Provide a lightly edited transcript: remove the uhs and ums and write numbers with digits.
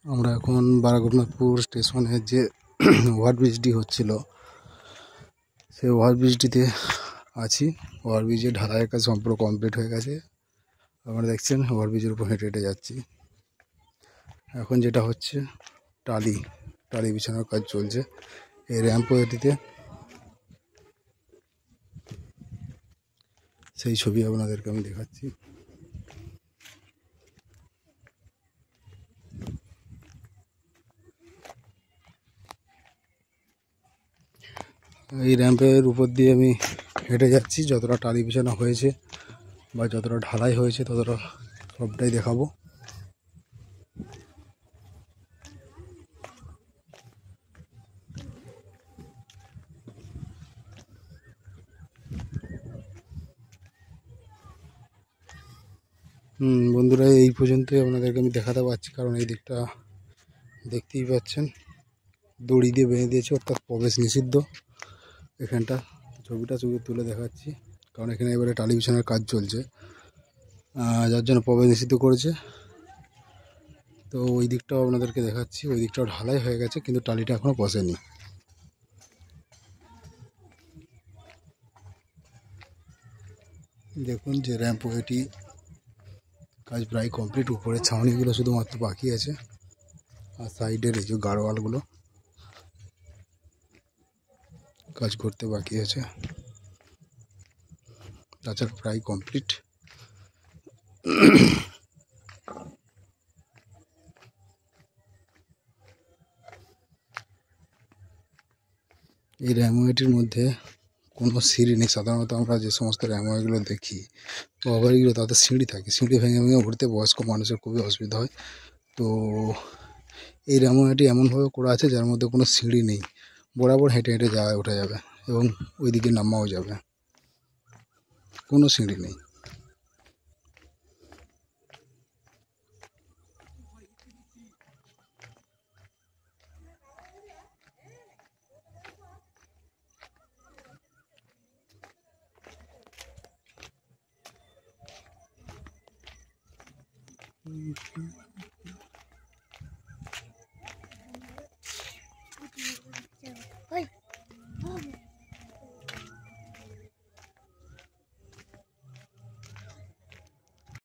আমরা এখন বারাগোনাথপুর স্টেশনে যে ওভারব্রিজটি হচ্ছিল সেই ওভারব্রিজটিতে আছি। ওভারব্রিজের ঢালাইয়ের কাজ সম্পূর্ণ কমপ্লিট হয়ে গেছে। আপনারা দেখছেন ওভারব্রিজের উপর হেঁটে হেঁটে যাচ্ছি। এখন যেটা হচ্ছে টালি বিছানোর কাজ চলছে এই র্যাম্পওয়েটিতে। সেই ছবি আপনাদেরকে আমি দেখাচ্ছি। এই র্যাম্পের উপর দিয়ে আমি হেঁটে যাচ্ছি। যতটা টালি বিছানো হয়েছে বা যতটা ঢালাই হয়েছে ততটা সবটাই দেখাবো। বন্ধুরা, এই পর্যন্তই আপনাদেরকে আমি দেখাতে পারছি, কারণ এই দিকটা দেখতেই পাচ্ছেন দড়ি দিয়ে বেঁধে দিয়েছে, অর্থাৎ প্রবেশ নিষিদ্ধ এখানটা। ছবি তুলে দেখাচ্ছি, কারণ এখানে এবারে টালি বিছানার কাজ চলছে, যার জন্য প্রবেশ নিষিদ্ধ করেছে। তো ওই দিকটাও আপনাদেরকে দেখাচ্ছি। ওই দিকটাও ঢালাই হয়ে গেছে, কিন্তু টালিটা এখনও বসেনি। দেখুন যে র্যাম্পওয়েটি কাজ প্রায় কমপ্লিট। উপরে ছাউনিগুলো শুধুমাত্র বাকি আছে, আর সাইডের এই যে গাড়োয়ালগুলো কাজ করতে বাকি আছে, তাছাড়া প্রায় কমপ্লিট। এই র্যামওয়েটির মধ্যে কোনো সিঁড়ি নেই। সাধারণত আমরা যে সমস্ত র্যামওয়েগুলো দেখি বা ওভারগুলো, তাতে সিঁড়ি থাকে। সিঁড়ি ভেঙে ভেঙে উঠতে বয়স্ক মানুষের খুবই অসুবিধা হয়। তো এই র্যামওয়েটি এমনভাবে করা আছে যার মধ্যে কোনো সিঁড়ি নেই, বরাবর হেঁটে হেঁটে ওঠা যাবে এবং ওইদিকে নামাও যাবে, কোনো সিঁড়ি নেই।